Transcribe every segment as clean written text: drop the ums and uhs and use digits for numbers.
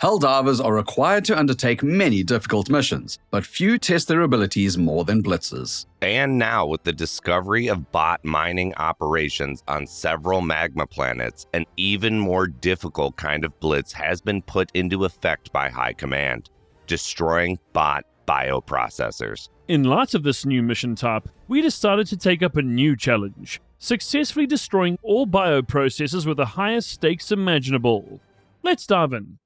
Helldivers are required to undertake many difficult missions, but few test their abilities more than Blitzes. And now, with the discovery of bot mining operations on several magma planets, an even more difficult kind of Blitz has been put into effect by High Command: destroying bot bioprocessors. In light of this new mission type, we decided to take up a new challenge: successfully destroying all bioprocessors with the highest stakes imaginable. Let's dive in.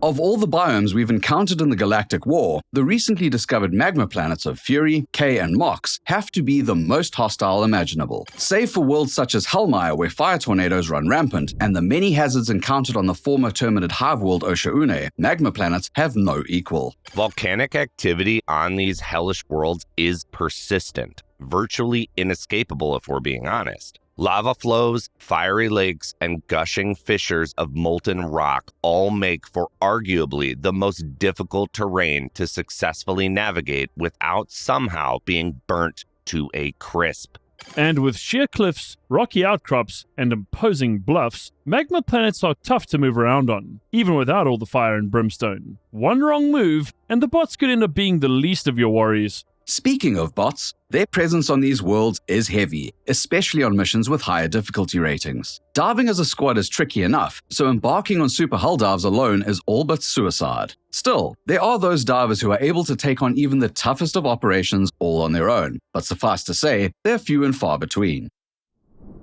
Of all the biomes we've encountered in the Galactic War, the recently discovered magma planets of Fury, K, and Mox have to be the most hostile imaginable. Save for worlds such as Hellmire, where fire tornadoes run rampant, and the many hazards encountered on the former Terminid hive world Osha'une, magma planets have no equal. Volcanic activity on these hellish worlds is persistent, virtually inescapable if we're being honest. Lava flows, fiery lakes, and gushing fissures of molten rock all make for arguably the most difficult terrain to successfully navigate without somehow being burnt to a crisp. And with sheer cliffs, rocky outcrops, and imposing bluffs, magma planets are tough to move around on, even without all the fire and brimstone. One wrong move, and the bots could end up being the least of your worries. Speaking of bots, their presence on these worlds is heavy, especially on missions with higher difficulty ratings. Diving as a squad is tricky enough, so embarking on super hull dives alone is all but suicide. Still, there are those divers who are able to take on even the toughest of operations all on their own, but suffice to say, they're few and far between.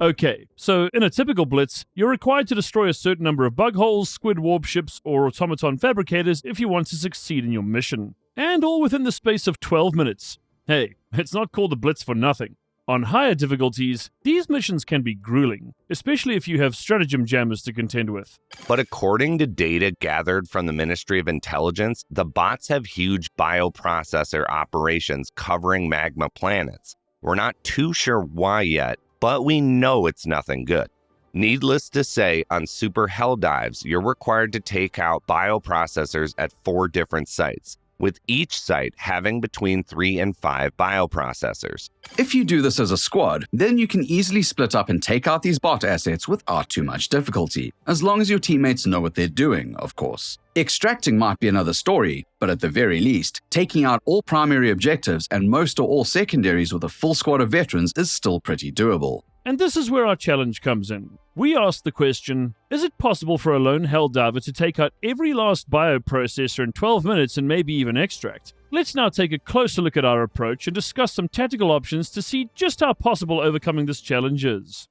Okay, so in a typical Blitz, you're required to destroy a certain number of bug holes, squid warp ships, or automaton fabricators if you want to succeed in your mission. And all within the space of 12 minutes. Hey, it's not called a Blitz for nothing. On higher difficulties, these missions can be grueling, especially if you have stratagem jammers to contend with. But according to data gathered from the Ministry of Intelligence, the bots have huge bioprocessor operations covering magma planets. We're not too sure why yet, but we know it's nothing good. Needless to say, on super hell dives, you're required to take out bioprocessors at 4 different sites, with each site having between 3 and 5 bioprocessors. If you do this as a squad, then you can easily split up and take out these bot assets without too much difficulty, as long as your teammates know what they're doing, of course. Extracting might be another story, but at the very least, taking out all primary objectives and most or all secondaries with a full squad of veterans is still pretty doable. And this is where our challenge comes in. We asked the question, is it possible for a lone Helldiver to take out every last bioprocessor in 12 minutes and maybe even extract? Let's now take a closer look at our approach and discuss some tactical options to see just how possible overcoming this challenge is.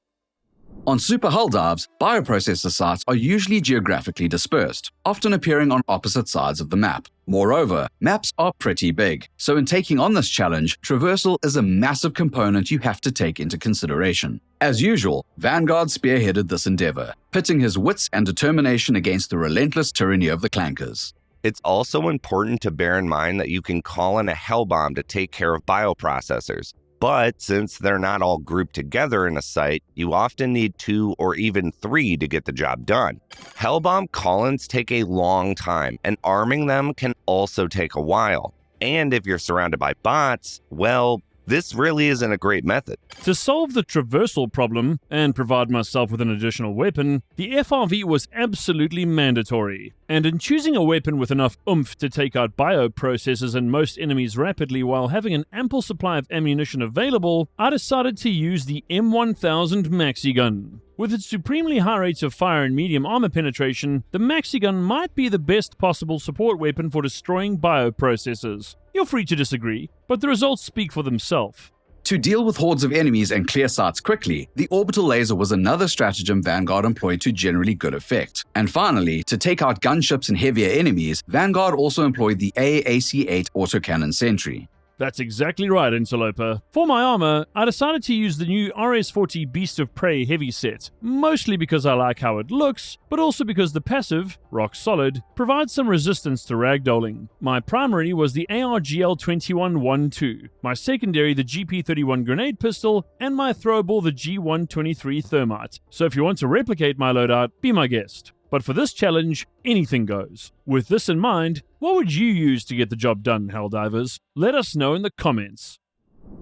On super hull dives, bioprocessor sites are usually geographically dispersed, often appearing on opposite sides of the map. Moreover, maps are pretty big, so in taking on this challenge, traversal is a massive component you have to take into consideration. As usual, Vanguard spearheaded this endeavor, pitting his wits and determination against the relentless tyranny of the Clankers. It's also important to bear in mind that you can call in a Hellbomb to take care of bioprocessors. But since they're not all grouped together in a site, you often need 2 or even 3 to get the job done. Hellbomb call-ins take a long time, and arming them can also take a while. And if you're surrounded by bots, well, this really isn't a great method. To solve the traversal problem, and provide myself with an additional weapon, the FRV was absolutely mandatory. And in choosing a weapon with enough oomph to take out bioprocessors and most enemies rapidly while having an ample supply of ammunition available, I decided to use the M1000 Maxi Gun. With its supremely high rates of fire and medium armor penetration, the Maxi Gun might be the best possible support weapon for destroying bioprocessors. You're free to disagree, but the results speak for themselves. To deal with hordes of enemies and clear sites quickly, the orbital laser was another stratagem Vanguard employed to generally good effect. And finally, to take out gunships and heavier enemies, Vanguard also employed the AAC-8 autocannon sentry. That's exactly right, Interloper. For my armor, I decided to use the new RS-40 Beast of Prey heavy set, mostly because I like how it looks, but also because the passive, rock solid, provides some resistance to ragdolling. My primary was the ARGL-21-12, my secondary the GP-31 grenade pistol, and my throwable the G123 thermite. So if you want to replicate my loadout, be my guest. But for this challenge, anything goes. With this in mind, what would you use to get the job done, Helldivers? Let us know in the comments.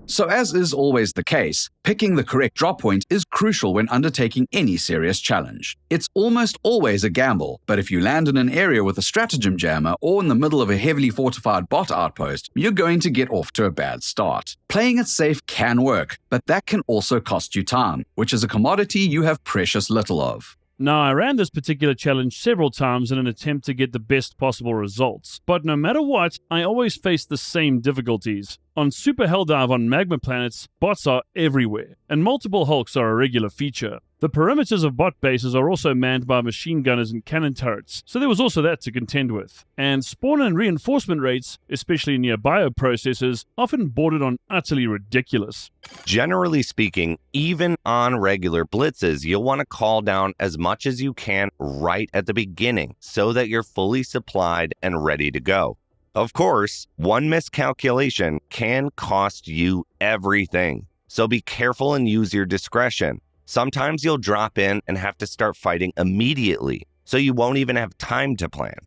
So as is always the case, picking the correct drop point is crucial when undertaking any serious challenge. It's almost always a gamble, but if you land in an area with a stratagem jammer or in the middle of a heavily fortified bot outpost, you're going to get off to a bad start. Playing it safe can work, but that can also cost you time, which is a commodity you have precious little of. Now, I ran this particular challenge several times in an attempt to get the best possible results, but no matter what, I always faced the same difficulties. On Super Helldive on Magma Planets, bots are everywhere, and multiple hulks are a regular feature. The perimeters of bot bases are also manned by machine gunners and cannon turrets, so there was also that to contend with. And spawn and reinforcement rates, especially near bioprocessors, often bordered on utterly ridiculous. Generally speaking, even on regular blitzes, you'll want to call down as much as you can right at the beginning so that you're fully supplied and ready to go. Of course, one miscalculation can cost you everything, so be careful and use your discretion. Sometimes you'll drop in and have to start fighting immediately, so you won't even have time to plan.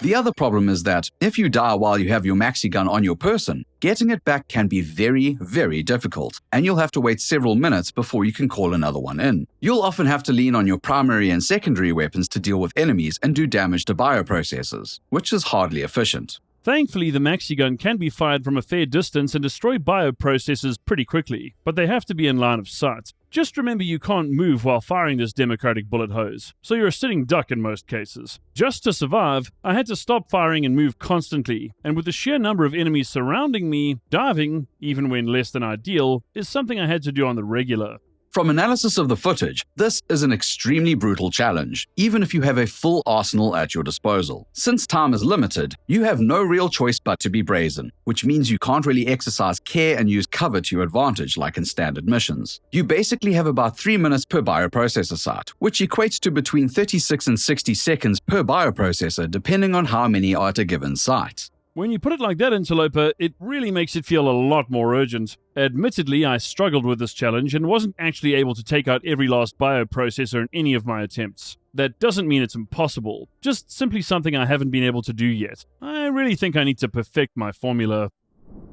The other problem is that if you die while you have your maxi gun on your person, getting it back can be very, very difficult, and you'll have to wait several minutes before you can call another one in. You'll often have to lean on your primary and secondary weapons to deal with enemies and do damage to bioprocessors, which is hardly efficient. Thankfully, the maxi gun can be fired from a fair distance and destroy bioprocessors pretty quickly, but they have to be in line of sight. Just remember you can't move while firing this democratic bullet hose, so you're a sitting duck in most cases. Just to survive, I had to stop firing and move constantly, and with the sheer number of enemies surrounding me, diving, even when less than ideal, is something I had to do on the regular. From analysis of the footage, this is an extremely brutal challenge, even if you have a full arsenal at your disposal. Since time is limited, you have no real choice but to be brazen, which means you can't really exercise care and use cover to your advantage like in standard missions. You basically have about 3 minutes per bioprocessor site, which equates to between 36 and 60 seconds per bioprocessor depending on how many are at a given site. When you put it like that, Interloper, it really makes it feel a lot more urgent. Admittedly, I struggled with this challenge and wasn't actually able to take out every last bioprocessor in any of my attempts. That doesn't mean it's impossible, just simply something I haven't been able to do yet. I really think I need to perfect my formula.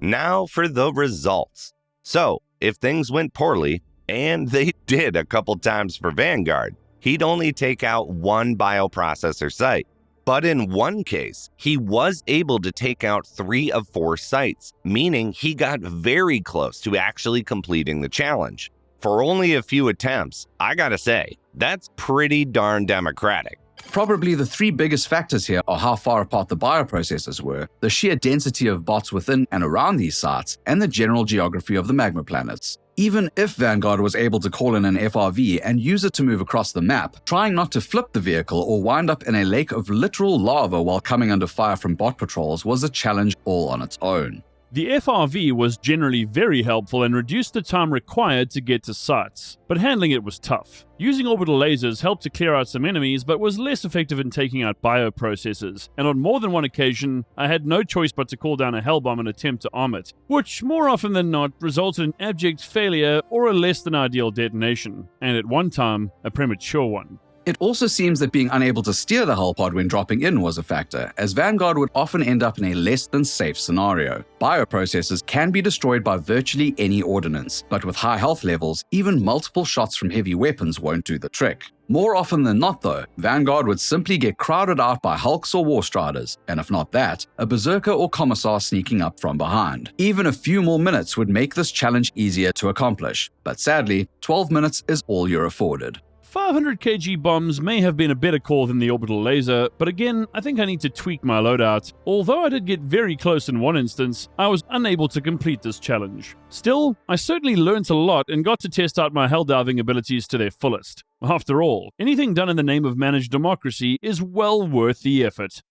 Now for the results. So, if things went poorly, and they did a couple times for Vanguard, he'd only take out one bioprocessor site. But in one case, he was able to take out 3 of 4 sites, meaning he got very close to actually completing the challenge. For only a few attempts, I gotta say, that's pretty darn democratic. Probably the 3 biggest factors here are how far apart the bioprocessors were, the sheer density of bots within and around these sites, and the general geography of the Magma Planets. Even if Vanguard was able to call in an FRV and use it to move across the map, trying not to flip the vehicle or wind up in a lake of literal lava while coming under fire from bot patrols was a challenge all on its own. The FRV was generally very helpful and reduced the time required to get to sites, but handling it was tough. Using orbital lasers helped to clear out some enemies, but was less effective in taking out bioprocessors, and on more than one occasion, I had no choice but to call down a hell bomb and attempt to arm it, which more often than not resulted in abject failure or a less than ideal detonation, and at one time, a premature one. It also seems that being unable to steer the hull pod when dropping in was a factor, as Vanguard would often end up in a less than safe scenario. Bioprocessors can be destroyed by virtually any ordnance, but with high health levels, even multiple shots from heavy weapons won't do the trick. More often than not though, Vanguard would simply get crowded out by Hulks or Warstriders, and if not that, a Berserker or Commissar sneaking up from behind. Even a few more minutes would make this challenge easier to accomplish, but sadly, 12 minutes is all you're afforded. 500 kg bombs may have been a better call than the orbital laser, but again, I think I need to tweak my loadout. Although I did get very close in one instance, I was unable to complete this challenge. Still, I certainly learnt a lot and got to test out my helldiving abilities to their fullest. After all, anything done in the name of managed democracy is well worth the effort.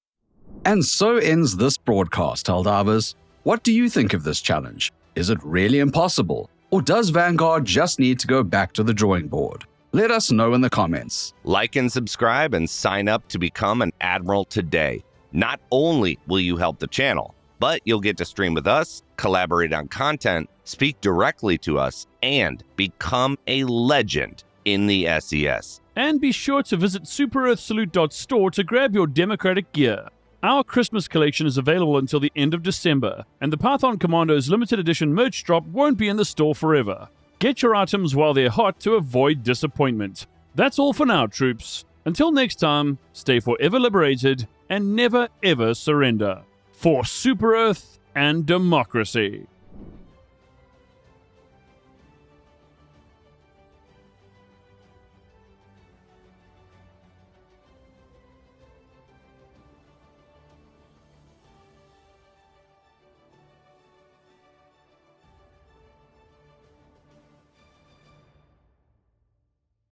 And so ends this broadcast, Helldivers. What do you think of this challenge? Is it really impossible? Or does Vanguard just need to go back to the drawing board? Let us know in the comments. Like and subscribe and sign up to become an Admiral today. Not only will you help the channel, but you'll get to stream with us, collaborate on content, speak directly to us, and become a legend in the SES. And be sure to visit superearthsalute.store to grab your democratic gear. Our Christmas collection is available until the end of December, and the Python Commandos limited edition merch drop won't be in the store forever. Get your items while they're hot to avoid disappointment. That's all for now, troops. Until next time, stay forever liberated and never ever surrender. For Super Earth and democracy.